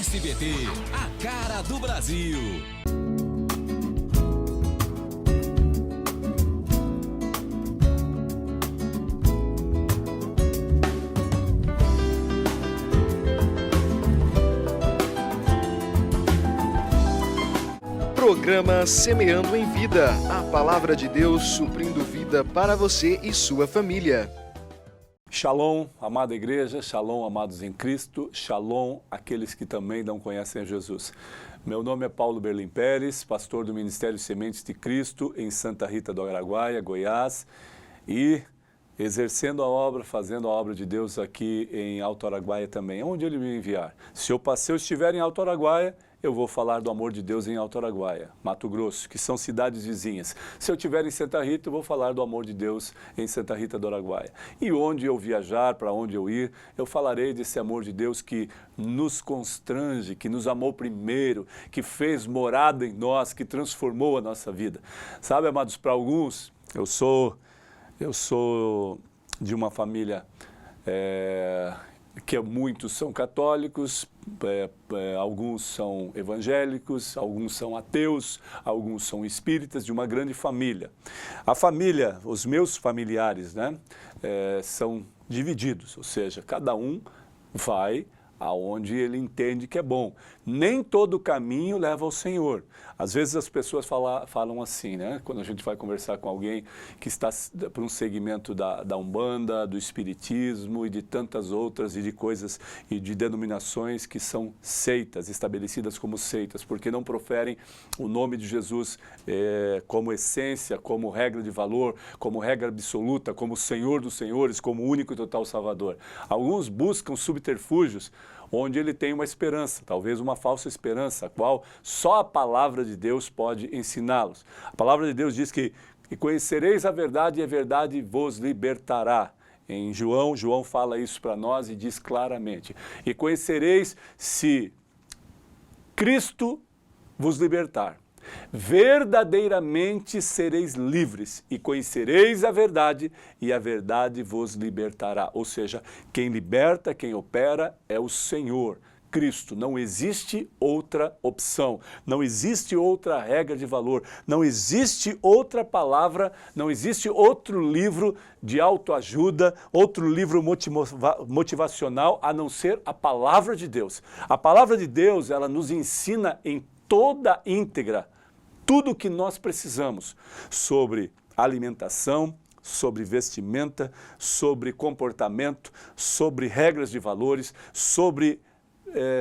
SBT, a cara do Brasil. Programa Semeando em Vida, a palavra de Deus suprindo vida para você e sua família. Shalom, amada igreja, shalom, amados em Cristo, shalom, aqueles que também não conhecem a Jesus. Meu nome é Paulo Berlim Pérez, pastor do Ministério Sementes de Cristo em Santa Rita do Araguaia, Goiás, e exercendo a obra, fazendo a obra de Deus aqui em Alto Araguaia também, onde Ele me enviar. Se eu estiver em Alto Araguaia, eu vou falar do amor de Deus em Alto Araguaia, Mato Grosso, que são cidades vizinhas. Se eu estiver em Santa Rita, eu vou falar do amor de Deus em Santa Rita do Araguaia. E onde eu viajar, para onde eu ir, eu falarei desse amor de Deus que nos constrange, que nos amou primeiro, que fez morada em nós, que transformou a nossa vida. Sabe, amados, para alguns, eu sou de uma família que muitos são católicos, alguns são evangélicos, alguns são ateus, alguns são espíritas, de uma grande família. A família, os meus familiares, são divididos, ou seja, cada um vai aonde ele entende que é bom. Nem todo caminho leva ao Senhor. Às vezes as pessoas falam assim, quando a gente vai conversar com alguém que está por um segmento da Umbanda, do Espiritismo e de tantas outras e de coisas e de denominações que são seitas, estabelecidas como seitas, porque não proferem o nome de Jesus como essência, como regra de valor, como regra absoluta, como Senhor dos Senhores, como único e total Salvador. Alguns buscam subterfúgios onde ele tem uma esperança, talvez uma falsa esperança, a qual só a palavra de Deus pode ensiná-los. A palavra de Deus diz que conhecereis a verdade e a verdade vos libertará. Em João fala isso para nós e diz claramente. E conhecereis se Cristo vos libertar. Verdadeiramente sereis livres e conhecereis a verdade e a verdade vos libertará. Ou seja, quem liberta, quem opera é o Senhor, Cristo. Não existe outra opção, não existe outra regra de valor, não existe outra palavra, não existe outro livro de autoajuda, outro livro motivacional a não ser a palavra de Deus. A palavra de Deus, ela nos ensina em toda íntegra tudo o que nós precisamos sobre alimentação, sobre vestimenta, sobre comportamento, sobre regras de valores, sobre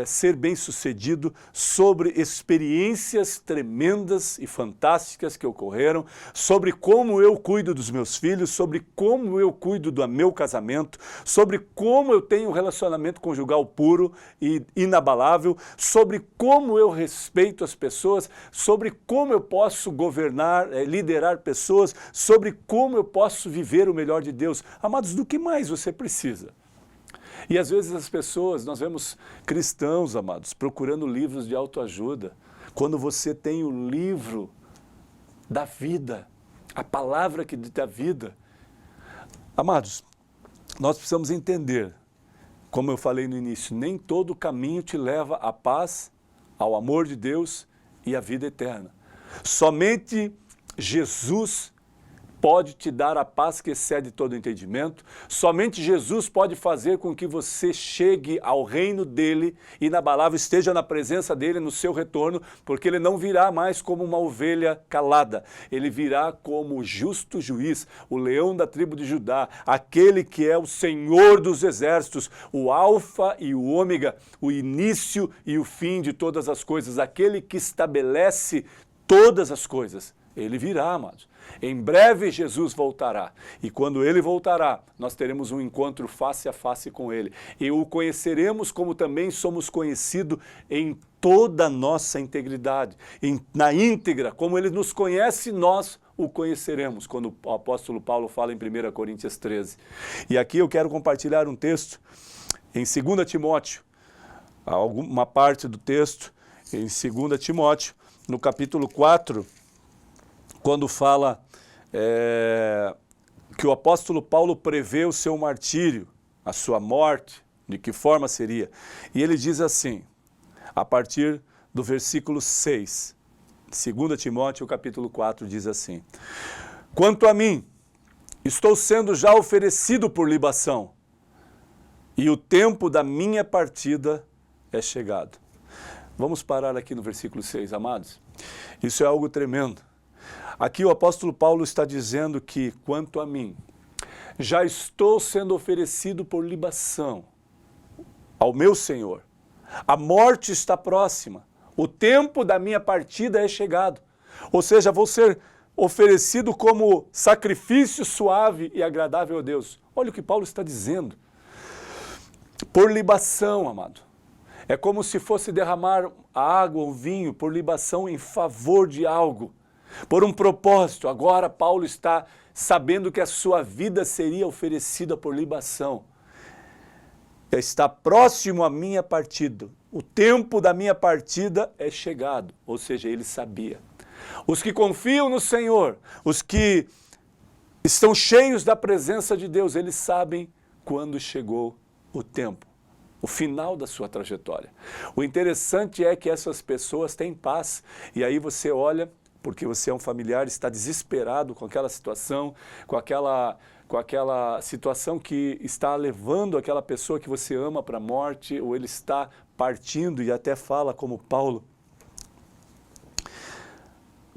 ser bem-sucedido, sobre experiências tremendas e fantásticas que ocorreram, sobre como eu cuido dos meus filhos, sobre como eu cuido do meu casamento, sobre como eu tenho um relacionamento conjugal puro e inabalável, sobre como eu respeito as pessoas, sobre como eu posso governar, liderar pessoas, sobre como eu posso viver o melhor de Deus. Amados, do que mais você precisa? E às vezes as pessoas, nós vemos cristãos, amados, procurando livros de autoajuda, quando você tem o livro da vida, a palavra que dá vida. Amados, nós precisamos entender, como eu falei no início, nem todo caminho te leva à paz, ao amor de Deus e à vida eterna. Somente Jesus pode te dar a paz que excede todo entendimento. Somente Jesus pode fazer com que você chegue ao reino dele, inabalável, esteja na presença dele no seu retorno, porque ele não virá mais como uma ovelha calada. Ele virá como justo juiz, o leão da tribo de Judá, aquele que é o Senhor dos exércitos, o alfa e o ômega, o início e o fim de todas as coisas, aquele que estabelece todas as coisas. Ele virá, amados. Em breve Jesus voltará. E quando ele voltará, nós teremos um encontro face a face com ele. E o conheceremos como também somos conhecidos em toda a nossa integridade. Na íntegra, como ele nos conhece, nós o conheceremos, quando o apóstolo Paulo fala em 1 Coríntios 13. E aqui eu quero compartilhar um texto em 2 Timóteo, uma parte do texto em 2 Timóteo, no capítulo 4, quando fala que o apóstolo Paulo prevê o seu martírio, a sua morte, de que forma seria. E ele diz assim, a partir do versículo 6. 2 Timóteo, capítulo 4, diz assim: quanto a mim, estou sendo já oferecido por libação, e o tempo da minha partida é chegado. Vamos parar aqui no versículo 6, amados. Isso é algo tremendo. Aqui o apóstolo Paulo está dizendo que, quanto a mim, já estou sendo oferecido por libação ao meu Senhor. A morte está próxima. O tempo da minha partida é chegado. Ou seja, vou ser oferecido como sacrifício suave e agradável a Deus. Olha o que Paulo está dizendo. Por libação, amado. É como se fosse derramar a água ou vinho por libação em favor de algo, por um propósito. Agora Paulo está sabendo que a sua vida seria oferecida por libação. Está próximo a minha partida. O tempo da minha partida é chegado. Ou seja, ele sabia. Os que confiam no Senhor, os que estão cheios da presença de Deus, eles sabem quando chegou o tempo, o final da sua trajetória. O interessante é que essas pessoas têm paz. E aí você olha, porque você é um familiar, está desesperado com aquela situação, com aquela situação que está levando aquela pessoa que você ama para a morte, ou ele está partindo, e até fala como Paulo: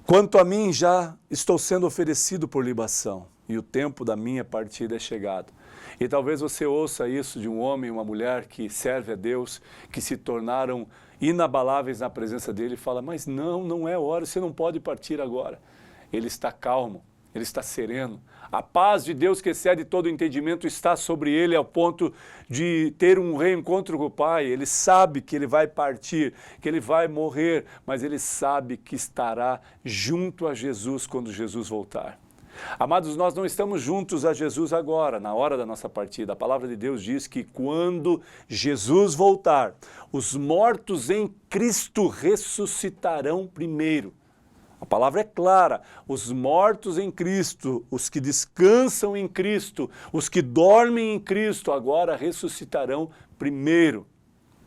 quanto a mim, já estou sendo oferecido por libação, e o tempo da minha partida é chegado. E talvez você ouça isso de um homem e uma mulher que serve a Deus, que se tornaram inabaláveis na presença dele, e fala: mas não é hora, você não pode partir agora. Ele está calmo, ele está sereno. A paz de Deus que excede todo entendimento está sobre ele ao ponto de ter um reencontro com o Pai. Ele sabe que ele vai partir, que ele vai morrer, mas ele sabe que estará junto a Jesus quando Jesus voltar. Amados, nós não estamos juntos a Jesus agora, na hora da nossa partida. A palavra de Deus diz que quando Jesus voltar, os mortos em Cristo ressuscitarão primeiro. A palavra é clara: os mortos em Cristo, os que descansam em Cristo, os que dormem em Cristo, agora ressuscitarão primeiro,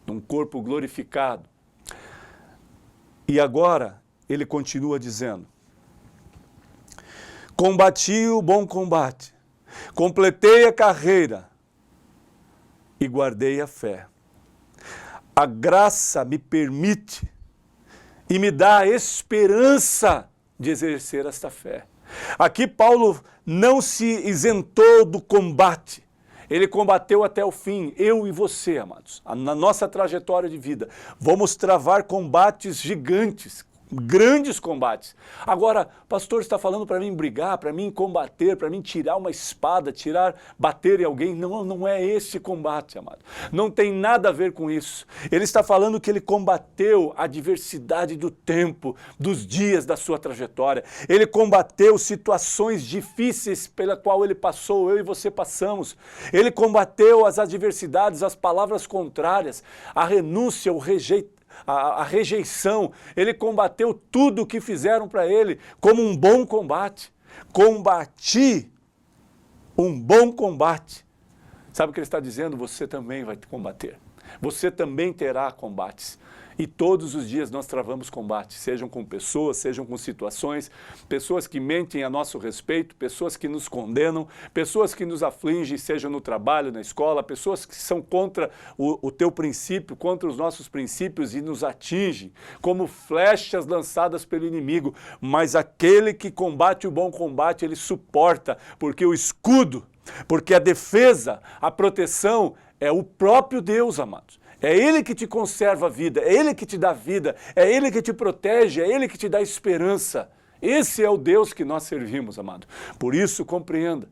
num corpo glorificado. E agora, ele continua dizendo: combati o bom combate, completei a carreira e guardei a fé. A graça me permite e me dá a esperança de exercer esta fé. Aqui Paulo não se isentou do combate. Ele combateu até o fim. Eu e você, amados, na nossa trajetória de vida, vamos travar combates gigantes, grandes combates. Agora, pastor está falando para mim brigar, para mim combater, para mim tirar uma espada, bater em alguém. Não é esse combate, amado. Não tem nada a ver com isso. Ele está falando que ele combateu a adversidade do tempo, dos dias da sua trajetória. Ele combateu situações difíceis pela qual ele passou, eu e você passamos. Ele combateu as adversidades, as palavras contrárias, a renúncia, a rejeição. Ele combateu tudo o que fizeram para ele como um bom combate. Combati um bom combate. Sabe o que ele está dizendo? Você também vai combater. Você também terá combates. E todos os dias nós travamos combates, sejam com pessoas, sejam com situações, pessoas que mentem a nosso respeito, pessoas que nos condenam, pessoas que nos afligem, seja no trabalho, na escola, pessoas que são contra o teu princípio, contra os nossos princípios e nos atingem, como flechas lançadas pelo inimigo. Mas aquele que combate o bom combate, ele suporta, porque o escudo, porque a defesa, a proteção é o próprio Deus, amados. É Ele que te conserva a vida, é Ele que te dá vida, é Ele que te protege, é Ele que te dá esperança. Esse é o Deus que nós servimos, amado. Por isso, compreenda,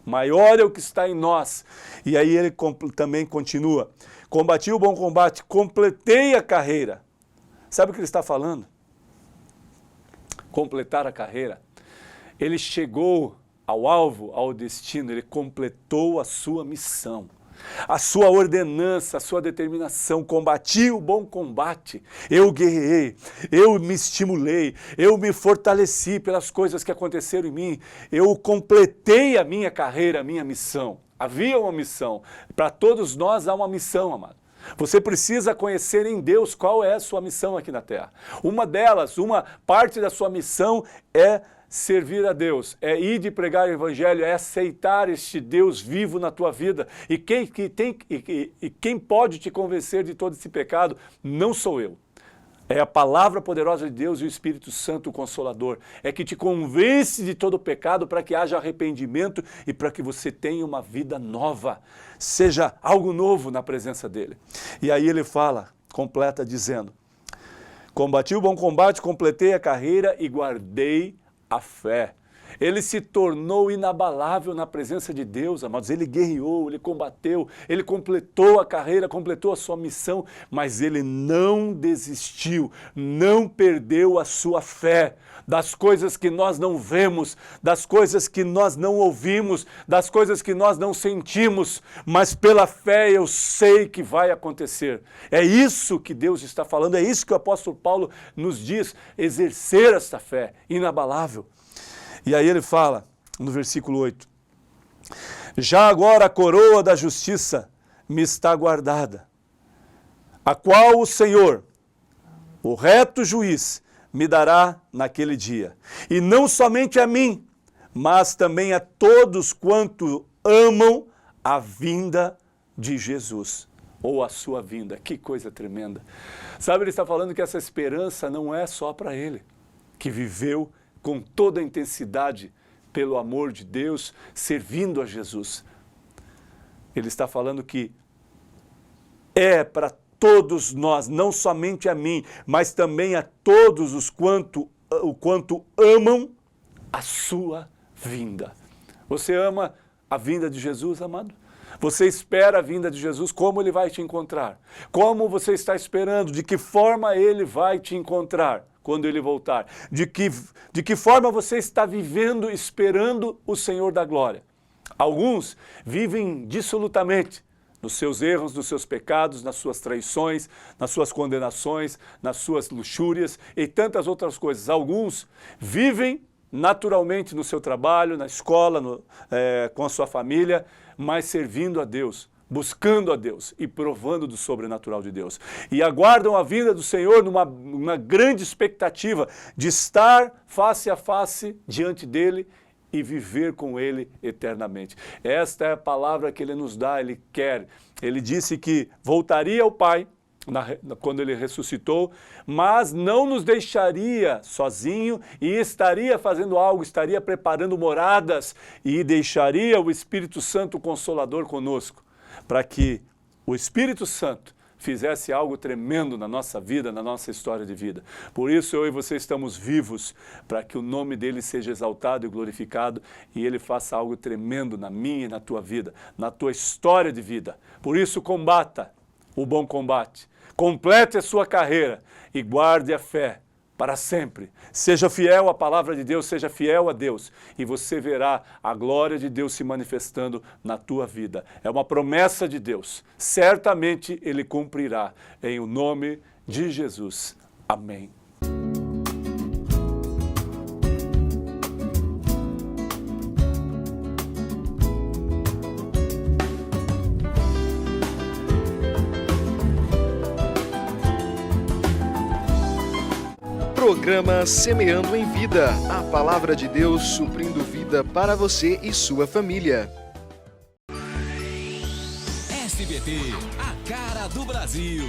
maior é o que está em nós. E aí ele também continua: combati o bom combate, completei a carreira. Sabe o que ele está falando? Completar a carreira. Ele chegou ao alvo, ao destino, ele completou a sua missão. A sua ordenança, a sua determinação. Combati o bom combate, eu guerrei, eu me estimulei, eu me fortaleci pelas coisas que aconteceram em mim, eu completei a minha carreira, a minha missão. Havia uma missão, para todos nós há uma missão, amado. Você precisa conhecer em Deus qual é a sua missão aqui na terra. Uma delas, uma parte da sua missão é servir a Deus, é ir de pregar o evangelho, é aceitar este Deus vivo na tua vida. E quem pode te convencer de todo esse pecado não sou eu. É a palavra poderosa de Deus e o Espírito Santo, o Consolador. É que te convence de todo o pecado para que haja arrependimento e para que você tenha uma vida nova. Seja algo novo na presença dele. E aí ele fala, completa dizendo: combati o bom combate, completei a carreira e guardei a fé. Ele se tornou inabalável na presença de Deus, amados. Ele guerreou, ele combateu, ele completou a carreira, completou a sua missão, mas ele não desistiu, não perdeu a sua fé. Das coisas que nós não vemos, das coisas que nós não ouvimos, das coisas que nós não sentimos, mas pela fé eu sei que vai acontecer. É isso que Deus está falando, é isso que o apóstolo Paulo nos diz, exercer esta fé inabalável. E aí ele fala, no versículo 8, já agora a coroa da justiça me está guardada, a qual o Senhor, o reto juiz, me dará naquele dia. E não somente a mim, mas também a todos quanto amam a vinda de Jesus, ou a sua vinda. Que coisa tremenda. Sabe, ele está falando que essa esperança não é só para ele, que viveu com toda a intensidade pelo amor de Deus, servindo a Jesus. Ele está falando que é para todos nós, não somente a mim, mas também a todos os quanto amam a sua vinda. Você ama a vinda de Jesus, amado? Você espera a vinda de Jesus? Como ele vai te encontrar? Como você está esperando? De que forma ele vai te encontrar quando ele voltar? De que forma você está vivendo, esperando o Senhor da glória? Alguns vivem dissolutamente nos seus erros, nos seus pecados, nas suas traições, nas suas condenações, nas suas luxúrias e tantas outras coisas. Alguns vivem naturalmente no seu trabalho, na escola, com a sua família, mas servindo a Deus, buscando a Deus e provando do sobrenatural de Deus. E aguardam a vinda do Senhor numa grande expectativa de estar face a face diante dele e viver com ele eternamente. Esta é a palavra que ele nos dá, ele quer. Ele disse que voltaria ao Pai quando ele ressuscitou, mas não nos deixaria sozinho e estaria fazendo algo, estaria preparando moradas e deixaria o Espírito Santo Consolador conosco, para que o Espírito Santo fizesse algo tremendo na nossa vida, na nossa história de vida. Por isso eu e você estamos vivos, para que o nome dele seja exaltado e glorificado e ele faça algo tremendo na minha e na tua vida, na tua história de vida. Por isso combata o bom combate, complete a sua carreira e guarde a fé para sempre. Seja fiel à palavra de Deus, seja fiel a Deus e você verá a glória de Deus se manifestando na tua vida. É uma promessa de Deus. Certamente ele cumprirá em o nome de Jesus. Amém. Programa Semeando em Vida, a palavra de Deus suprindo vida para você e sua família. SBT, a cara do Brasil.